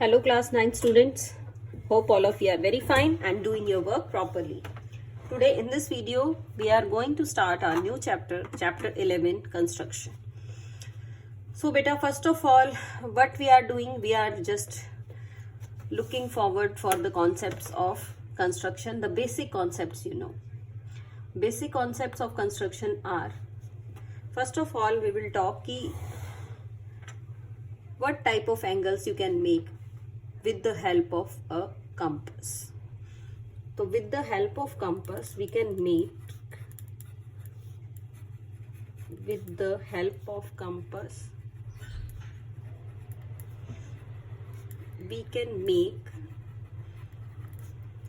Hello class 9 students. Hope all of you are very fine and doing your work properly. Today in this video we are going to start our new chapter 11 construction. So beta, first of all what we are doing, we are just looking forward for the concepts of construction, the basic concepts. Basic concepts of construction are, first of all we will talk what type of angles you can make with the help of a compass. So with the help of compass we can make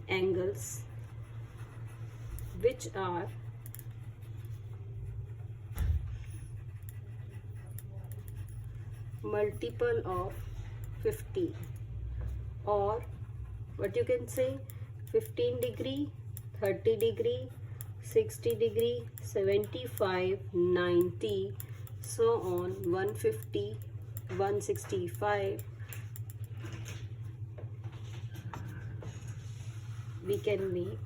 angles which are multiple of 15, or what you can say 15 degree, 30 degree, 60 degree, 75, 90, so on, 150, 165. We can make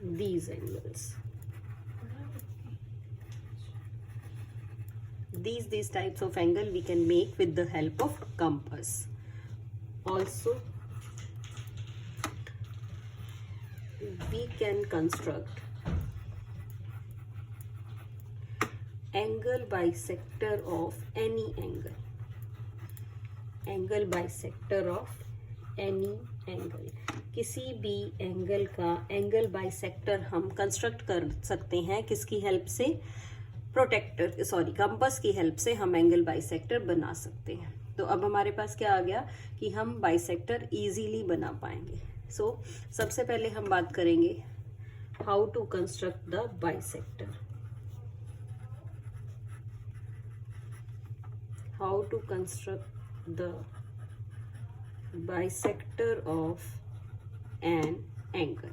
these angles. These types of angle we can make with the help of compass. Also we can construct angle bisector of any angle. Angle bisector of any angle. किसी भी angle का angle bisector हम construct कर सकते हैं किसकी help से, compass की हेल्प से हम एंगल बाइसेक्टर बना सकते हैं. तो अब हमारे पास क्या आ गया कि हम बाइसेक्टर इजीली बना पाएंगे. सबसे पहले हम बात करेंगे how to construct the bisector. How to construct the bisector of an angle.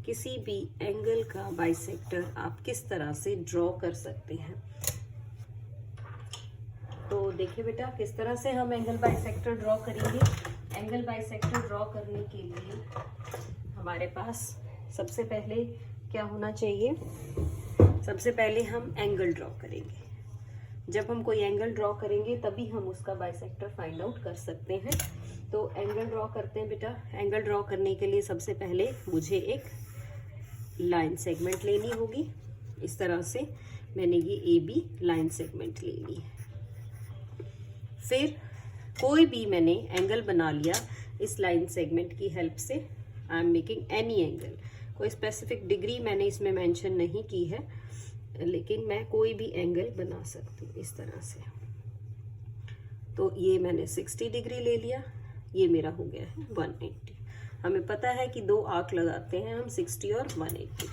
किसी भी एंगल का बाइसेक्टर आप किस तरह से ड्रॉ कर सकते हैं. तो देखिए बेटा, किस तरह से हम एंगल बाइसेक्टर ड्रॉ करेंगे. एंगल बाइसेक्टर ड्रॉ करने के लिए हमारे पास सबसे पहले क्या होना चाहिए, सबसे पहले हम एंगल ड्रॉ करेंगे. जब हम कोई एंगल ड्रॉ करेंगे तभी हम उसका बाइसेक्टर फाइंड आउट कर सकते हैं. तो एंगल ड्रॉ करते हैं बेटा. एंगल ड्रॉ करने के लिए सबसे पहले मुझे एक लाइन सेगमेंट लेनी होगी. इस तरह से मैंने ये ए बी लाइन सेगमेंट ले ली. फिर कोई भी मैंने एंगल बना लिया इस लाइन सेगमेंट की हेल्प से. I am making any angle. कोई स्पेसिफिक डिग्री मैंने इसमें मेंशन नहीं की है, लेकिन मैं कोई भी एंगल बना सकती हूँ इस तरह से. तो ये मैंने 60 डिग्री ले लिया. ये मेरा हो गया है 180. हमें पता है कि दो आर्क लगाते हैं हम 60 और 180.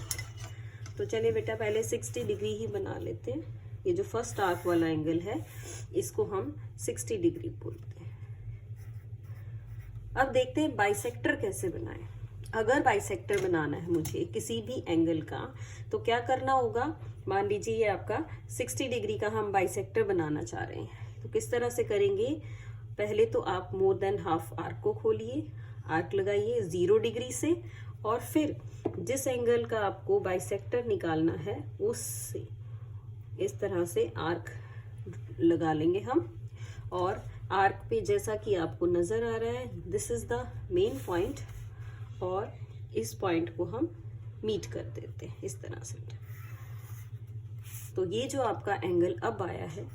तो चलिए बेटा पहले 60 डिग्री ही बना लेते हैं. ये जो फर्स्ट आर्क वाला एंगल है इसको हम 60 डिग्री बोलते हैं. अब देखते हैं बाइसेक्टर कैसे बनाएं. अगर बाइसेक्टर बनाना है मुझे किसी भी एंगल का तो क्या करना होगा. मान लीजिए ये आपका 60 डिग्री का हम बाइसेक्टर बनाना चाह रहे हैं. तो किस तरह से करेंगे. पहले तो आप मोर देन हाफ आर्क को खोलिए, आर्क लगाइए 0 डिग्री से, और फिर जिस एंगल का आपको बाइसेक्टर निकालना है उससे इस तरह से आर्क लगा लेंगे हम. और आर्क पे जैसा कि आपको नजर आ रहा है this is the main point, और इस पॉइंट को हम मीट कर देते हैं इस तरह से. तो ये जो आपका एंगल अब आया है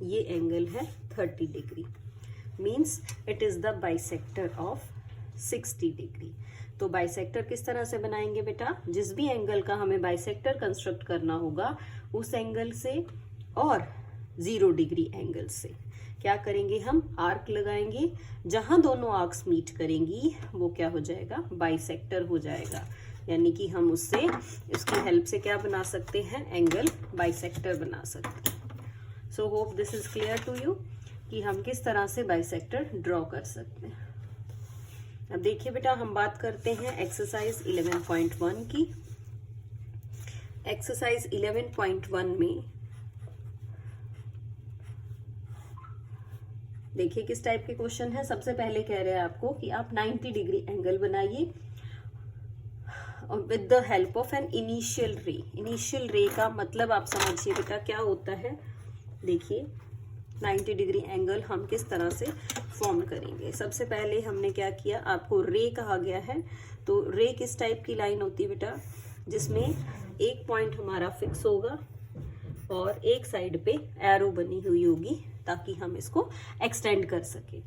ये एंगल है 30 degree. Means it is the bisector of 60 degree. तो बाइसेक्टर किस तरह से बनाएंगे बेटा. जिस भी एंगल का हमें बाइसेक्टर कंस्ट्रक्ट करना होगा उस एंगल से और 0 डिग्री एंगल से क्या करेंगे, हम आर्क लगाएंगे. जहां दोनों आर्क्स मीट करेंगी वो क्या हो जाएगा, बाइसेक्टर हो जाएगा. यानी कि हम उससे उसकी हेल्प से क्या बना सकते हैं, एंगल बाइसेक्टर बना सकते हैं. So hope this is clear to you कि हम किस तरह से बाइसेक्टर ड्रॉ कर सकते हैं. अब देखिए बेटा, हम बात करते हैं एक्सरसाइज 11.1 की. एक्सरसाइज 11.1 में देखिए किस टाइप के क्वेश्चन है। सबसे पहले कह रहे हैं आपको कि आप 90 डिग्री एंगल बनाइए with the help of an initial रे। इनिशियल रे का मतलब आप समझिए बेटा क्या होता है। देखिए 90 डिग्री एंगल हम किस तरह से फॉर्म करेंगे। सबसे पहले हमने क्या किया, आपको रे कहा गया है, तो रे किस टाइप की लाइन होती है बेटा, जिसमें एक पॉइंट हमारा फिक्स होगा और एक साइड पे एरो बनी हुई होगी ताकि हम इसको एक्सटेंड कर सके।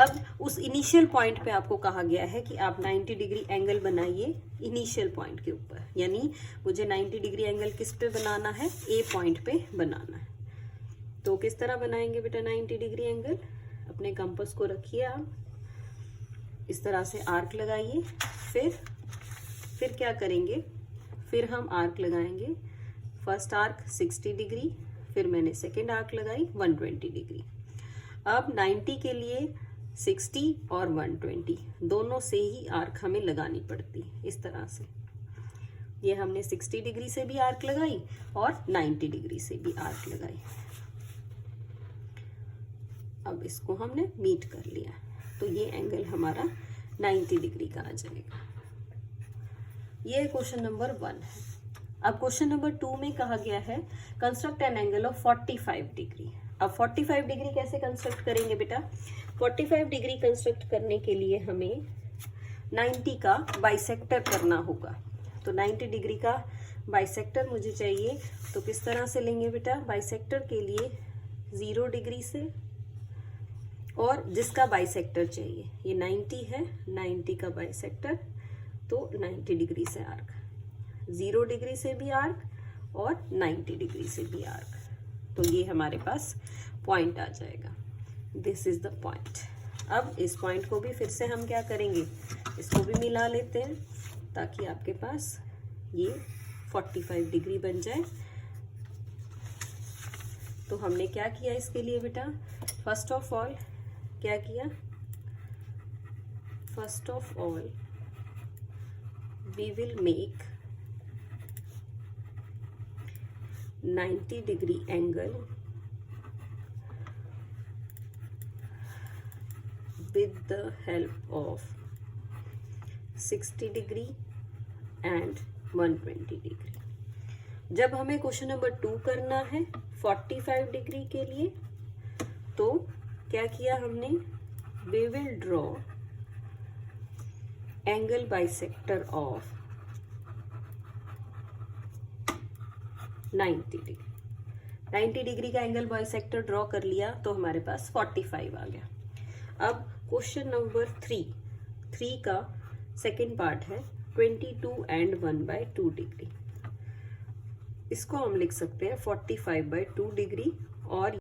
अब उस इनिशियल पॉइंट पे आपको कहा गया है कि आप 90 डिग्री एंगल बनाइए इनिशियल पॉइंट के ऊपर, यानी मुझे 90 डिग्री एंगल किस पे बनाना है, ए पॉइंट पे बनाना है। तो किस तरह बनाएंगे बेटा 90 डिग्री एंगल, अपने कंपास को रखिए आप, इस तरह से आर्क लगाइए, फिर क्या करेंगे, फिर हम आर्क लगाएंगे। फर्स्ट आर्क 60 डिग्री, फिर मैंने सेकेंड आर्क लगाई 120 डिग्री। अब 90 के लिए 60 और 120 दोनों से ही आर्क हमें लगानी पड़ती है। इस तरह से ये हमने 60 डिग्री से भी आर्क लगाई और 90 डिग्री से भी आर्क लगाई। अब इसको हमने मीट कर लिया, तो ये एंगल हमारा 90 डिग्री का आ जाएगा। ये क्वेश्चन नंबर 1 है। अब क्वेश्चन नंबर 2 में कहा गया है construct an angle of 45 degree. अब 45 डिग्री कैसे कंस्ट्रक्ट करेंगे बेटा, 45 डिग्री कंस्ट्रक्ट करने के लिए हमें 90 का बाइसेक्टर करना होगा। तो 90 डिग्री का बाइसेक्टर मुझे चाहिए, तो किस तरह से लेंगे बेटा, बाइसेक्टर के लिए 0 डिग्री से, और जिसका बाइसेक्टर चाहिए ये 90 है, 90 का बाइसेक्टर, तो 90 डिग्री से आर्क, 0 डिग्री से भी आर्क और 90 डिग्री से भी आर्क, तो ये हमारे पास पॉइंट आ जाएगा। This is the point. अब इस पॉइंट को भी फिर से हम क्या करेंगे, इसको भी मिला लेते हैं ताकि आपके पास ये 45 डिग्री बन जाए। तो हमने क्या किया इसके लिए बेटा, फर्स्ट ऑफ ऑल क्या किया, first of all we will make 90 degree angle with the help of 60 degree and 120 degree। जब हमें क्वेश्चन नंबर 2 करना है 45 डिग्री के लिए, तो क्या किया हमने, we will draw angle bisector of 90 degree. 90 degree का एंगल बाइसेक्टर ड्रॉ कर लिया तो हमारे पास 45 आ गया। अब क्वेश्चन नंबर 3 का सेकंड पार्ट है 22 and 1/2 डिग्री। इसको हम लिख सकते हैं 45/2 डिग्री, और